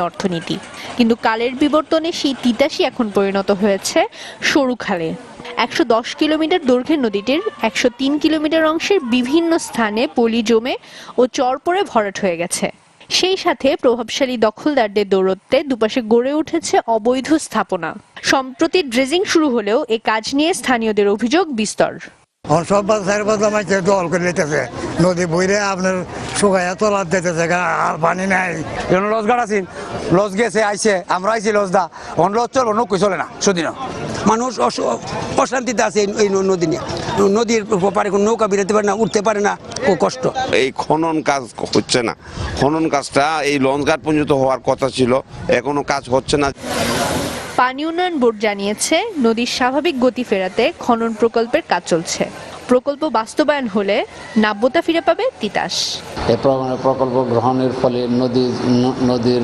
অর্থনীতি, কিন্তু কালের বিবর্তনে সেই তিতাসই এখন পরিণত হয়েছে সরু খালে। ১১০ কিলোমিটার দৈর্ঘ্যের নদীটির ১০৩ কিলোমিটার অংশের বিভিন্ন স্থানে পলি জমে ও চর পড়ে ভরাট হয়ে গেছে। সেই সাথে প্রভাবশালী দখলদারদের দৌরত্বে দুপাশে গড়ে উঠেছে অবৈধ স্থাপনা। সম্প্রতি ড্রেজিং শুরু হলেও এ কাজ নিয়ে স্থানীয়দের অভিযোগ বিস্তর। সব দল করে নিতেছে, নদী বইরে আপনার শুকাইয়া তোলার দিতেছে, আর পানি নাই। লস গাড় আছি, লস গেছে আইসে, আমরা আইসি লস দা, লস চলবো নৌকো চলে না সুদিন। মানুষ অশান্তিতে আছে এই নদী নিয়ে। নদীর পারে কোনো নৌকা বেরোতে পারে না, উঠতে পারে না, ও কষ্ট। এই খনন কাজ হচ্ছে না, খনন কাজটা এই লঞ্চ ঘাট পর্যন্ত হওয়ার কথা ছিল, এখনো কাজ হচ্ছে না। পানি উন্নয়ন বোর্ড জানিয়েছে, নদীর স্বাভাবিক গতি ফেরাতে খনন প্রকল্পের কাজ চলছে। প্রকল্প বাস্তবায়ন হলে নাব্যতা ফিরে পাবে তিতাস। এই প্রকল্প গ্রহণের ফলে নদীর